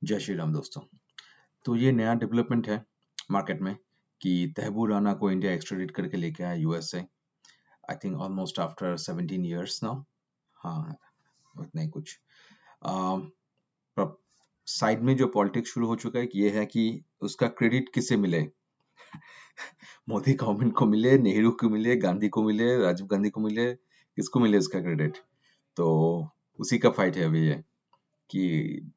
जय श्री राम दोस्तों। तो ये नया डेवलपमेंट है मार्केट में कि तहबूर राना को इंडिया एक्स्ट्राडिट करके लेके आया यूएस से। I think almost after 17 years now. हाँ, उतना ही कुछ। साइड में जो पॉलिटिक्स शुरू हो चुका है कि ये है कि उसका क्रेडिट किसे मिले। मोदी गवर्नमेंट को मिले, नेहरू को मिले, गांधी को मिले, राजीव गांधी को मिले, किसको मिले उसका क्रेडिट। तो उसी का फाइट है अभी ये कि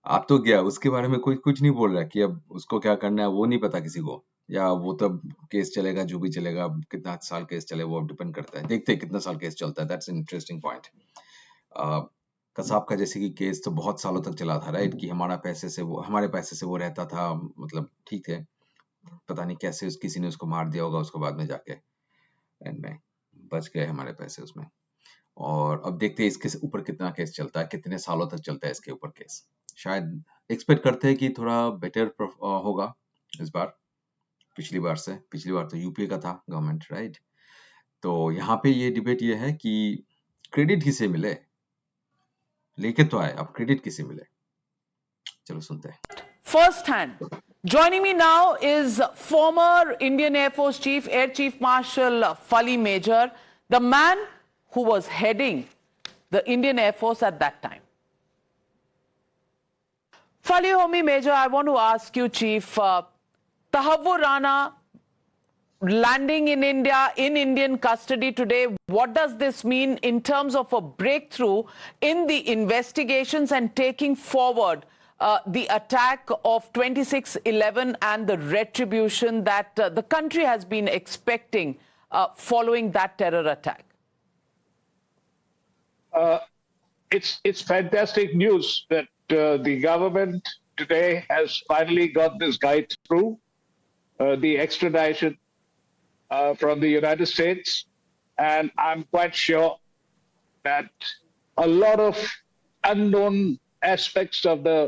आप तो गया उसके बारे में कोई कुछ नहीं बोल रहा कि अब उसको क्या करना है वो नहीं पता किसी को, या वो तब केस चलेगा जो भी चलेगा, अब कितना साल केस चले वो अब डिपेंड करता है, देखते हैं कितना साल केस चलता है। That's an interesting point. Kasab का जैसे कि केस तो बहुत सालों तक चला था, राइट, कि हमारे पैसे से वो रहता था, मतलब ठीक है। पता नहीं कैसे किसी ने उसको मार दिया होगा उसको बाद में जाके, एंड में बच गए हमारे पैसे उसमें। और अब देखते हैं इसके ऊपर कितना केस चलता है, कितने सालों तक चलता है इसके ऊपर केस। शायद एक्सपेक्ट करते हैं कि थोड़ा बेटर होगा इस बार, पिछली बार तो यूपीए का था गवर्नमेंट, राइट। तो यहाँ पे ये डिबेट ये है कि क्रेडिट किसे मिले, लेके तो आए, अब क्रेडिट किसे मिले। चलो सुनते हैं। First hand. Joining me now is former Indian Air Force Chief, Air Chief Marshal Fali Major, the man who was heading the Indian Air Force at that time. Fali Homi Major, I want to ask you, Chief, Tahavvur Rana landing in India, in Indian custody today, what does this mean in terms of a breakthrough in the investigations and taking forward the attack of 26/11 and the retribution that the country has been expecting following that terror attack? It's fantastic news that the government today has finally got this guy through the extradition from the United States, and I'm quite sure that a lot of unknown aspects of the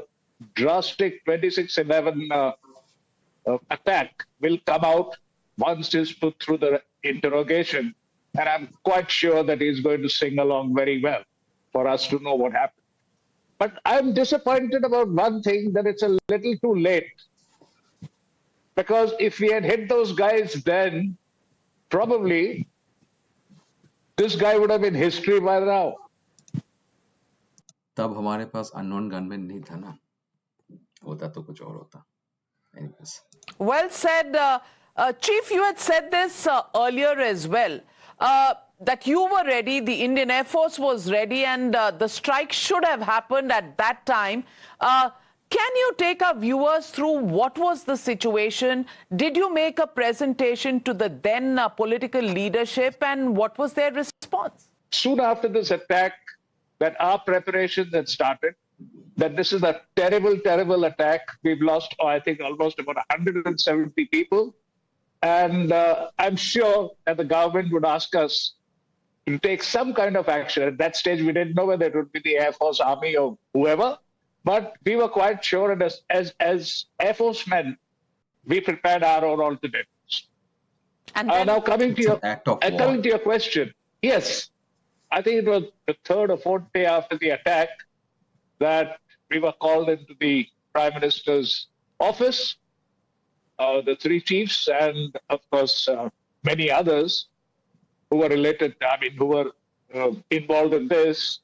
drastic 26/11 attack will come out once he's put through the interrogation, and I'm quite sure that he's going to sing along very well for us to know what happened. But I'm disappointed about one thing, that it's a little too late. Because if we had hit those guys then, probably this guy would have been history by now. तब हमारे पास unknown gunman नहीं था ना, होता तो कुछ और होता। Anyways. Well said. Chief, you had said this earlier as well, that you were ready, the Indian Air Force was ready, and the strike should have happened at that time. Can you take our viewers through what was the situation? Did you make a presentation to the then political leadership, and what was their response? Soon after this attack, that our preparations had started, that this is a terrible, terrible attack. We've lost, I think, almost about 170 people. And I'm sure that the government would ask us to take some kind of action. At that stage, we didn't know whether it would be the Air Force, Army, or whoever. But we were quite sure, and as Air Force men, we prepared our own alternatives. And then, now coming to your question, yes, I think it was the third or fourth day after the attack that we were called into the Prime Minister's office, the three chiefs, and of course many others who were related, who were involved in this.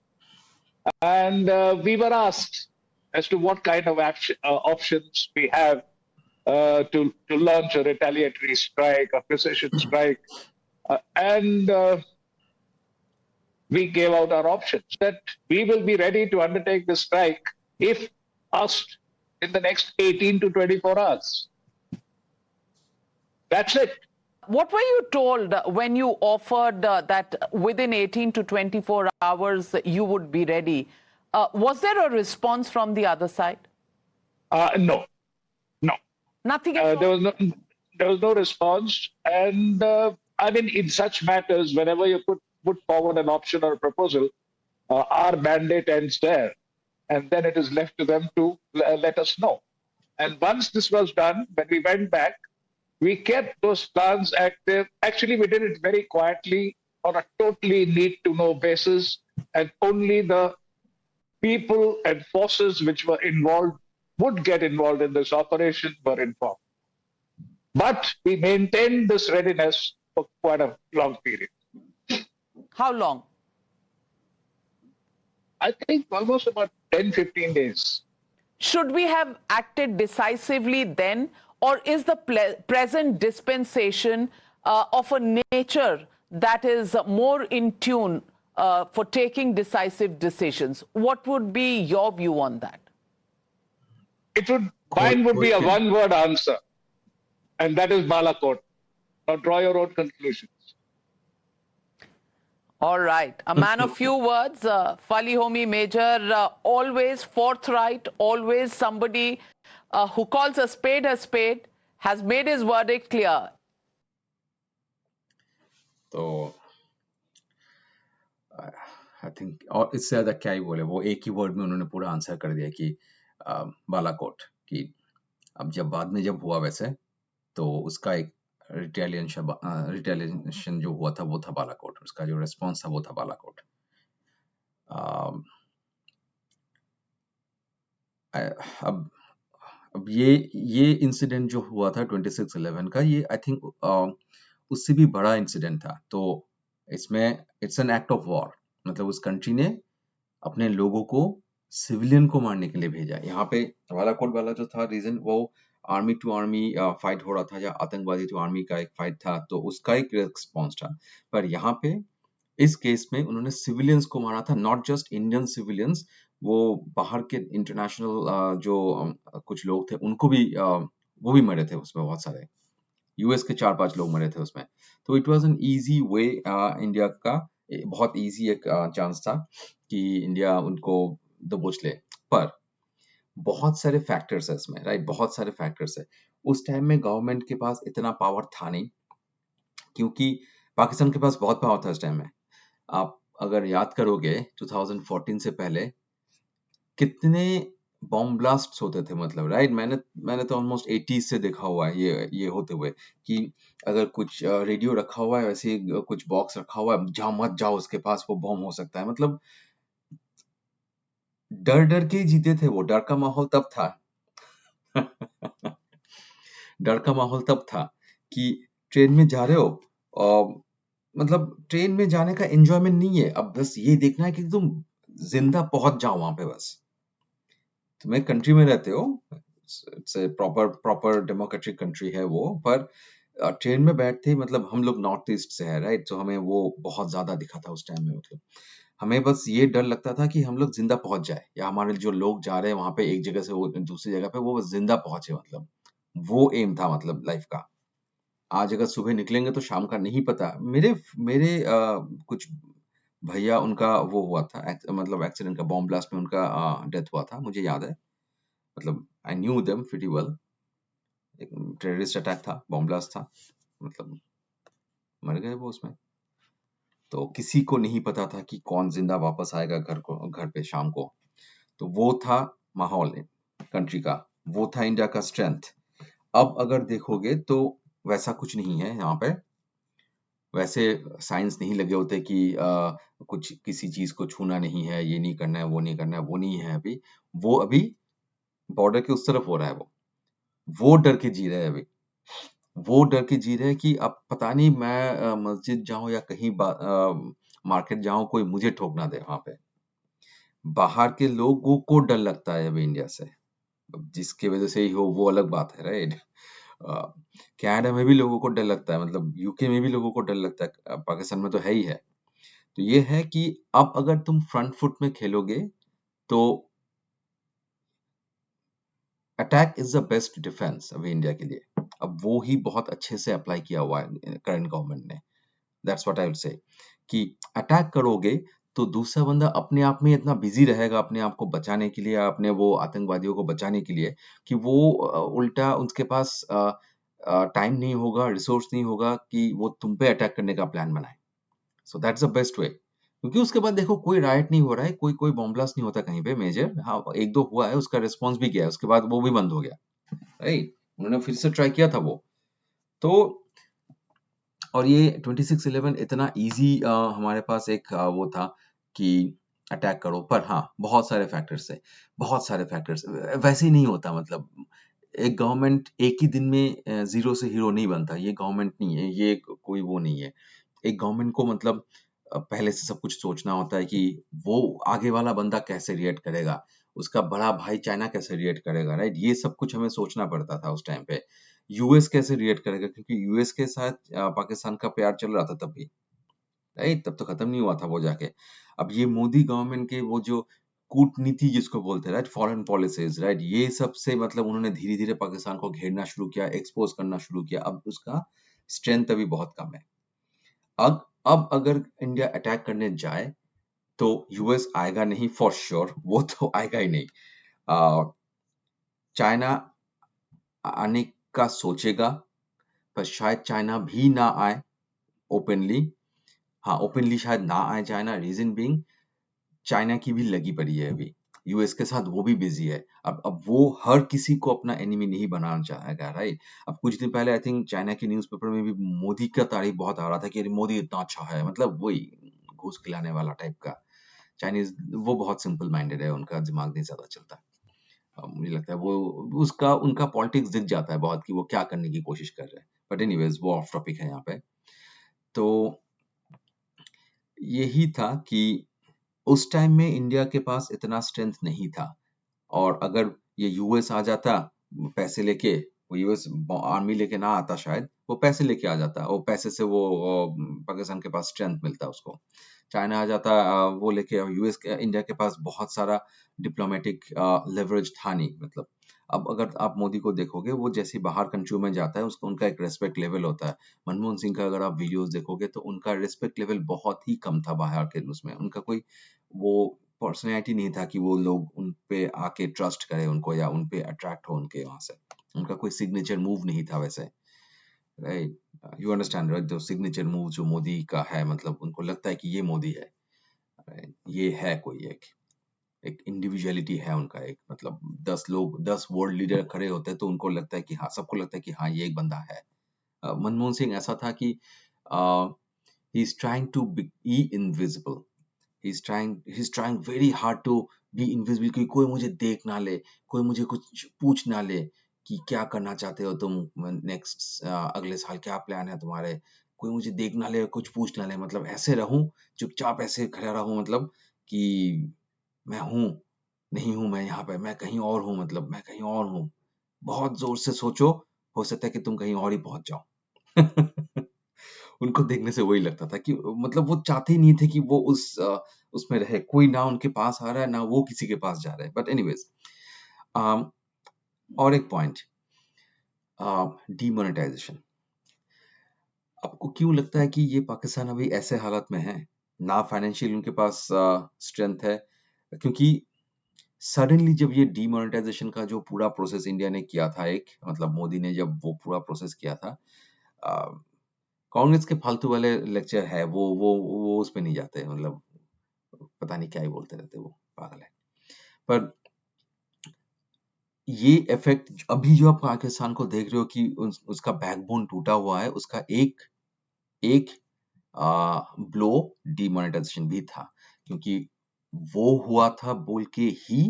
And we were asked as to what kind of options we have to launch a retaliatory strike, a precision strike. And we gave out our options that we will be ready to undertake the strike if asked in the next 18 to 24 hours. That's it. What were you told when you offered that within 18 to 24 hours you would be ready? Was there a response from the other side? No. Nothing at all? There was no response. And in such matters, whenever you put forward an option or a proposal, our mandate ends there. And then it is left to them to let us know. And once this was done, when we went back, we kept those plans active. Actually, we did it very quietly on a totally need-to-know basis, and only the people and forces which were involved, would get involved in this operation, were informed. But we maintained this readiness for quite a long period. How long? I think almost about 10, 15 days. Should we have acted decisively then, or is the present dispensation of a nature that is more in tune for taking decisive decisions? What would be your view on that? Mine would be a Question. one-word answer, and that is Balakot. Now draw your own conclusions. All right. A man of few words, Fali Homi Major, always forthright, always somebody who calls a spade, has made his verdict clear. तो I think और इससे ज्यादा क्या ही बोले, वो एक ही word में उन्होंने पूरा आंसर कर दिया कि बालाकोट की। अब जब बाद में जब हुआ वैसे तो उसका एक रिटेलिएशन जो हुआ था वो था बालाकोट, उसका जो रिस्पॉन्स था वो था बालाकोट। अब ये इंसिडेंट जो हुआ था 26/11 का, ये आई थिंक उससे भी बड़ा इंसिडेंट था। तो इसमें it's an act of war, मतलब उस कंट्री ने अपने लोगों को, सिविलियन को मारने के लिए भेजा। यहाँ पे बालाकोट वाला जो था रीजन, वो आर्मी टू आर्मी फाइट हो रहा था या आतंकवादी टू आर्मी का एक फाइट था, तो उसका एक रिस्पॉन्स था। पर यहाँ पे इस केस में उन्होंने सिविलियंस को मारा था, नॉट जस्ट इंडियन सिविलियंस, वो बाहर के इंटरनेशनल जो कुछ लोग थे उनको भी वो भी मरे थे उसमें, बहुत सारे यूएस के 4-5 लोग मरे थे उसमें। तो it was an easy way, India का बहुत इजी एक चांस था कि इंडिया उनको दबोच ले। पर बहुत सारे फैक्टर्स है इसमें, राइट, बहुत सारे फैक्टर्स है। उस टाइम में गवर्नमेंट के पास इतना पावर था नहीं, क्योंकि पाकिस्तान के पास बहुत पावर था उस टाइम में। आप अगर याद करोगे 2014 से पहले कितने बॉम्ब ब्लास्ट होते थे, मतलब राइट, मैंने तो ऑलमोस्ट 80s से देखा हुआ है ये होते हुए कि अगर कुछ रेडियो रखा हुआ है, वैसे कुछ बॉक्स रखा हुआ है, जाओ मत जाओ उसके पास, वो बॉम्ब हो सकता है। मतलब डर डर के ही जीते थे वो, डर का माहौल तब था डर का माहौल तब था कि ट्रेन में जा रहे हो और मतलब ट्रेन में जाने का एंजॉयमेंट नहीं है, अब बस ये देखना है कि तुम जिंदा पहुंच जाओ वहां पे। बस तुम एक कंट्री में रहते हो, it's a proper democratic country है वो, पर ट्रेन में बैठते ही, मतलब हम लोग नॉर्थ ईस्ट से है, राइट, तो हमें वो बहुत ज्यादा दिखा था उस टाइम में। मतलब हमें बस ये डर लगता था कि हम लोग जिंदा पहुंच जाए, या हमारे जो लोग जा रहे हैं वहां पे एक जगह से वो दूसरी जगह पे, वो बस जिंदा पहुंचे, मतलब वो एम था, मतलब लाइफ का। आज अगर सुबह निकलेंगे तो शाम का नहीं पता। मेरे मेरे कुछ भैया, उनका वो हुआ था, मतलब एक्सीडेंट का, बॉम्ब ब्लास्ट में उनका डेथ हुआ था, मुझे याद है। मतलब I knew them pretty well. एक टेररिस्ट अटैक था, बॉम्ब ब्लास्ट था, मतलब मर गए वो उसमें। तो किसी को नहीं पता था कि कौन जिंदा वापस आएगा घर पे शाम को। तो वो था माहौल कंट्री का, वो था इंडिया का स्ट्रेंथ। अब अगर देखोगे तो वैसा कुछ नहीं है यहाँ पे, वैसे साइंस नहीं लगे होते कि कुछ किसी चीज को छूना नहीं है, ये नहीं करना है, वो नहीं करना है, वो नहीं है अभी। वो अभी बॉर्डर के उस तरफ हो रहा है, वो डर के जी रहे हैं अभी। वो डर के जी रहे हैं कि अब पता नहीं मैं मस्जिद जाऊं या कहीं मार्केट जाऊं, कोई मुझे ठोक ना दे वहां पे। बाहर के लोगों को डर लगता है अभी इंडिया से, अब जिसकी वजह से ही हो वो अलग बात है, राइट। कनाडा में भी लोगों को डर लगता है, मतलब यूके में भी लोगों को डर लगता है, पाकिस्तान में तो है ही है। तो ये है कि अब अगर तुम फ्रंट फुट में खेलोगे तो attack is the best defence अभी इंडिया के लिए। अब वो ही बहुत अच्छे से अप्लाई किया हुआ है करंट गवर्नमेंट ने। That's what I would say, कि अटैक करोगे तो दूसरा बंदा अपने आप में इतना बिजी रहेगा अपने आप को बचाने के लिए, अपने वो आतंकवादियों को बचाने के लिए, कि वो उल्टा उसके पास टाइम नहीं होगा, रिसोर्स नहीं होगा कि वो तुम पे अटैक करने का प्लान बनाए। So that's the best way, क्योंकि उसके बाद देखो कोई राइट नहीं हो रहा है, कोई बॉम्ब ब्लास्ट नहीं होता कहीं पे मेजर। हाँ, एक दो हुआ है, उसका रिस्पॉन्स भी गया है, उसके बाद वो भी बंद हो गया, राइट। उन्होंने फिर से ट्राई किया था वो। तो और ये 26/11 इतना इजी हमारे पास एक वो था कि अटैक करो, पर हाँ बहुत सारे फैक्टर्स है, बहुत सारे फैक्टर्स। वैसे ही नहीं होता, मतलब एक गवर्नमेंट एक ही दिन में जीरो से हीरो नहीं बनता, ये गवर्नमेंट नहीं है, ये कोई वो नहीं है। एक गवर्नमेंट को मतलब पहले से सब कुछ सोचना होता है कि वो आगे वाला बंदा कैसे रिएक्ट करेगा, उसका बड़ा भाई चाइना कैसे रिएक्ट करेगा, राइट? ये सब कुछ हमें सोचना पड़ता था उस टाइम पे। यूएस कैसे रिएक्ट करेगा, क्योंकि यूएस के साथ पाकिस्तान का प्यार चल रहा था तब भी, राइट? तब तो खत्म नहीं हुआ था वो जाके। अब ये मोदी गवर्नमेंट के वो जो कूटनीति जिसको बोलते हैं, राइट, फॉरेन पॉलिसीज, राइट, ये सब से मतलब उन्होंने धीरे धीरे पाकिस्तान को घेरना शुरू किया, एक्सपोज करना शुरू किया। अब उसका स्ट्रेंथ अभी बहुत कम है। अब अगर इंडिया अटैक करने जाए तो यूएस आएगा नहीं फॉर श्योर, वो तो आएगा ही नहीं। चाइना आने का सोचेगा, पर शायद चाइना भी ना आए ओपनली। हाँ, ओपनली शायद ना आए चाइना, रीजन बीइंग चाइना की भी लगी पड़ी है अभी, यूएस के साथ वो भी बिजी है। अब वो हर किसी को अपना एनिमी नहीं बनाना चाहेगा, राइट? अब कुछ दिन पहले आई थिंक चाइना के न्यूज़पेपर में भी मोदी का तारीफ बहुत आ रहा था कि अरे मोदी इतना अच्छा है, मतलब वही घूस खिलाने वाला टाइप का। चाइनीज वो बहुत सिंपल माइंडेड है, उनका दिमाग नहीं ज्यादा चलता। मुझे लगता है वो उसका उनका पॉलिटिक्स दिख जाता है बहुत कि वो क्या करने की कोशिश कर रहे हैं। बट एनीवेज वो ऑफ टॉपिक है यहाँ पे। तो यही था कि उस टाइम में इंडिया के पास इतना स्ट्रेंथ नहीं था, और अगर ये यूएस आ जाता पैसे लेके, वो यूएस आर्मी लेके ना आता, शायद वो पैसे लेके आ जाता, और पैसे से वो पाकिस्तान के पास स्ट्रेंथ मिलता उसको। चाइना आ जाता वो लेके, यूएस के इंडिया के पास बहुत सारा डिप्लोमेटिक लेवरेज था नहीं, मतलब। अब अगर आप मोदी को देखोगे, वो जैसे बाहर कंट्री में जाता है उसको उनका एक रेस्पेक्ट लेवल होता है। मनमोहन सिंह का अगर आप वीडियोस देखोगे तो उनका रेस्पेक्ट लेवल बहुत ही कम था बाहर के उसमें, उनका कोई वो पर्सनैलिटी नहीं था कि वो लोग उन पे आके ट्रस्ट करें उनको, या उन पे अट्रैक्ट हो उनके वहां से। उनका कोई सिग्नेचर मूव नहीं था वैसे, राइट? You understand, right? जो सिग्नेचर मूव जो मोदी का है, मतलब उनको लगता है कि ये मोदी है, right? ये है कोई एक एक इंडिविजुअलिटी है उनका, एक मतलब 10 लोग 10 वर्ल्ड लीडर खड़े होते हैं तो उनको लगता है कि हाँ, सबको लगता है कि हाँ ये एक बंदा है। मनमोहन सिंह ऐसा था कि he is trying to be invisible, he's trying very hard to be invisible, कि कोई मुझे देख ना ले, कोई मुझे कुछ पूछ ना ले कि क्या करना चाहते हो तुम नेक्स्ट, अगले साल क्या प्लान है तुम्हारे। कोई मुझे देख ना ले, कुछ पूछ ना ले, मतलब ऐसे रहूं चुपचाप, ऐसे खड़ा रहूं, मतलब कि मैं हूँ, नहीं हूँ मैं यहाँ पे, मैं कहीं और हूँ, मतलब मैं कहीं और हूँ। बहुत जोर से सोचो, हो सकता है कि तुम कहीं और ही पहुंच जाओ। उनको देखने से वही लगता था कि मतलब वो चाहते ही नहीं थे कि वो उसमें रहे, कोई ना उनके पास आ रहा है ना वो किसी के पास जा रहा है। बट एनीवेज, और एक पॉइंट, डीमोनेटाइजेशन। आपको क्यों लगता है कि ये पाकिस्तान अभी ऐसे हालत में है, ना फाइनेंशियल उनके पास स्ट्रेंथ है? क्योंकि सडनली जब ये डीमोनेटाइजेशन का जो पूरा प्रोसेस इंडिया ने किया था, एक मतलब मोदी ने जब वो पूरा प्रोसेस किया था, कांग्रेस के फालतू वाले लेक्चर है वो उस पे नहीं जाते, मतलब पता नहीं क्या ही बोलते रहते, वो पागल है। पर ये इफेक्ट अभी जो आप पाकिस्तान को देख रहे हो कि उसका बैकबोन टूटा हुआ है, उसका एक एक ब्लो डीमोनेटाइजेशन भी था, क्योंकि वो हुआ था बोल के ही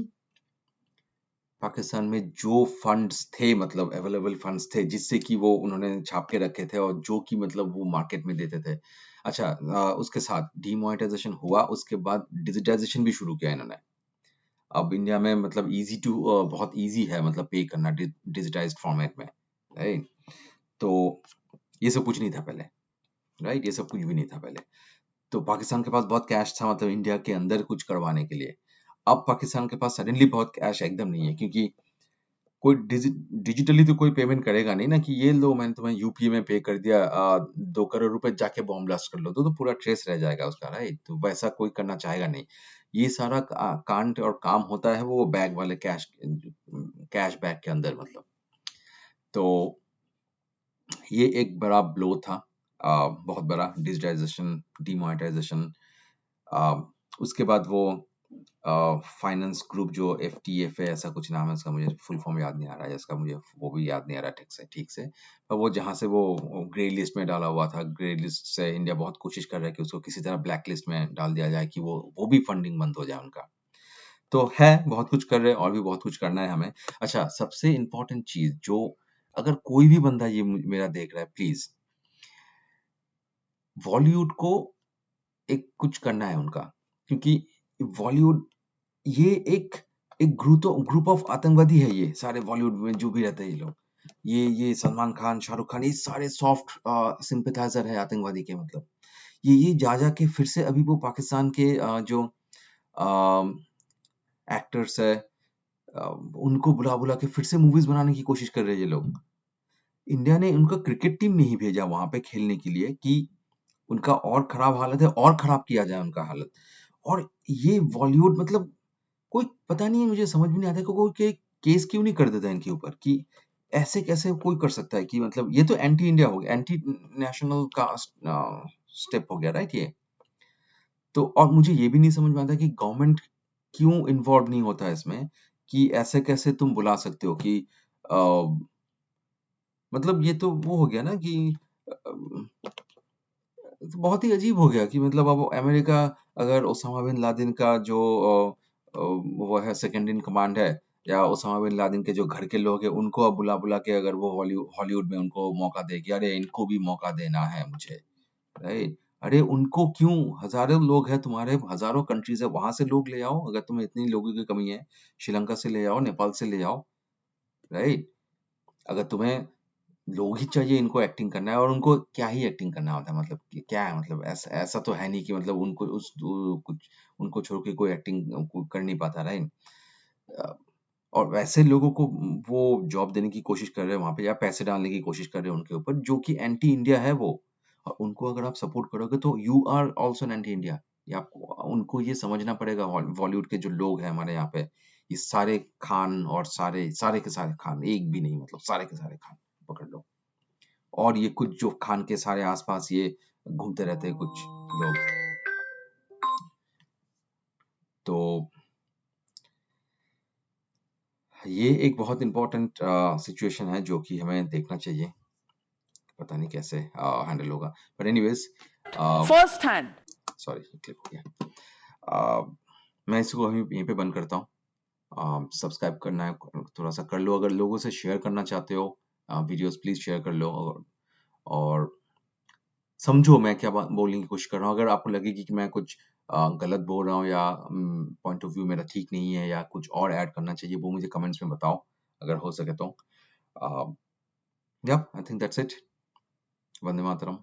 पाकिस्तान में जो फंड्स थे, मतलब अवेलेबल फंड्स थे, जिससे कि वो उन्होंने छाप के रखे थे और जो कि मतलब वो मार्केट में देते थे। अच्छा, उसके साथ डीमोनेटाइजेशन हुआ, उसके बाद डिजिटाइजेशन भी शुरू किया इन्होंने। अब इंडिया में मतलब बहुत इजी है मतलब पे करना डिजिटाइज्ड फॉर्मेट में, राइट? तो ये सब कुछ नहीं था पहले, राइट? ये सब कुछ भी नहीं था पहले। तो पाकिस्तान के पास बहुत कैश था, मतलब इंडिया के अंदर कुछ करवाने के लिए। अब पाकिस्तान के पास सडनली बहुत कैश एकदम नहीं है, क्योंकि कोई डिजिटली तो कोई पेमेंट करेगा नहीं ना कि ये लो मैंने तुम्हें यूपीआई में पे कर दिया, 2 करोड़ रुपए, जाके बॉम्ब ब्लास्ट कर लो, तो पूरा ट्रेस रह जाएगा उसका, राइट? तो वैसा कोई करना चाहेगा नहीं। ये सारा कांड और काम होता है वो बैग वाले कैश बैग के अंदर, मतलब। तो ये एक बड़ा ब्लो था, बहुत बड़ा डिजिटाइजेशन, डिमोनेटाइजेशन। उसके बाद वो फाइनेंस ग्रुप जो FTF है, ऐसा कुछ नाम है उसका, मुझे फुल फॉर्म याद नहीं आ रहा है इसका, मुझे वो भी याद नहीं आ रहा ठीक से। पर वो जहाँ से वो ग्रे लिस्ट में डाला हुआ था, ग्रे लिस्ट से इंडिया बहुत कोशिश कर रहा है कि उसको किसी तरह ब्लैक लिस्ट में डाल दिया जाए कि वो भी फंडिंग बंद हो जाए उनका। तो है, बहुत कुछ कर रहे हैं और भी बहुत कुछ करना है हमें। अच्छा, सबसे इम्पोर्टेंट चीज जो, अगर कोई भी बंदा ये मेरा देख रहा है, प्लीज बॉलीवुड को एक कुछ करना है उनका, क्योंकि बॉलीवुड ये एक ग्रुप ऑफ आतंकवादी है। ये सारे बॉलीवुड में जो भी रहते हैं ये लोग, ये सलमान खान, शाहरुख खान, ये सारे सॉफ्ट सिंपैथाइजर है आतंकवादी के। मतलब ये जा के फिर से अभी वो पाकिस्तान के जो एक्टर्स है, उनको बुला बुला के फिर से मूवीज बनाने की कोशिश कर रहे हैं ये लोग। इंडिया ने उनका क्रिकेट टीम नहीं भेजा वहां पे खेलने के लिए कि उनका और खराब हालत है और खराब किया जाए उनका हालत। और ये बॉलीवुड, मतलब कोई पता नहीं है, मुझे समझ में नहीं आता कि कोई केस क्यों नहीं कर देता इनके ऊपर कि ऐसे कैसे कोई कर सकता है कि मतलब ये तो एंटी इंडिया हो गया, एंटी नेशनल का स्टेप हो गया, राइट ये। तो और मुझे ये भी नहीं समझ में आता कि गवर्नमेंट क्यों इन्वॉल्व नहीं होता है इसमें, कि ऐसे कैसे तुम बुला सकते हो कि अ, मतलब ये तो वो हो गया ना कि तो बहुत ही अजीब हो गया कि मतलब अब अमेरिका अगर ओसामा बिन लादेन का जो वो है सेकंड इन कमांड है, या ओसामा बिन लादेन के जो घर के लोग हैं उनको अब बुला बुला के अगर वो हॉलीवुड में उनको मौका दे कि अरे इनको भी मौका देना है मुझे, राइट। अरे उनको क्यों, हजारों लोग हैं तुम्हारे, हजारों कंट्रीज है, वहां से लोग ले आओ। अगर तुम्हें इतनी लोगों की कमी है, श्रीलंका से ले आओ, नेपाल से ले आओ, राइट। अगर तुम्हें लोग ही चाहिए इनको एक्टिंग करना है, और उनको क्या ही एक्टिंग करना होता है, मतलब क्या है, मतलब ऐसा ऐसा तो है नहीं कि मतलब उनको कुछ उनको छोड़ के कोई एक्टिंग कर नहीं पाता, राइट। और वैसे लोगों को वो जॉब देने की कोशिश कर रहे हैं वहां पे, या पैसे डालने की कोशिश कर रहे हैं उनके ऊपर, जो कि एंटी इंडिया है वो। और उनको अगर आप सपोर्ट करोगे तो you are also an anti India. ये आपको, उनको ये समझना पड़ेगा। बॉलीवुड के जो लोग हैं हमारे यहाँ पे, ये सारे खान, और सारे सारे के सारे खान, एक भी नहीं, मतलब सारे के सारे खान पकड़ लो। और ये कुछ जो खान के सारे आसपास ये घूमते रहते हैं कुछ लोग। तो ये एक बहुत इंपॉर्टेंट सिचुएशन है जो कि हमें देखना चाहिए, पता नहीं कैसे हैंडल होगा, but anyways First hand. Sorry click हो गया। मैं इसको अभी यहीं पे बंद करता हूँ। सब्सक्राइब करना है थोड़ा सा कर लो, अगर लोगों से शेयर करना चाहते हो वीडियोस, प्लीज शेयर कर लो। और समझो मैं क्या बोलने की कोशिश कर रहा हूँ। अगर आपको लगेगी कि मैं कुछ गलत बोल रहा हूँ, या पॉइंट ऑफ व्यू मेरा ठीक नहीं है, या कुछ और ऐड करना चाहिए, वो मुझे कमेंट्स में बताओ अगर हो सके तो। या I think that's it. Vande Mataram.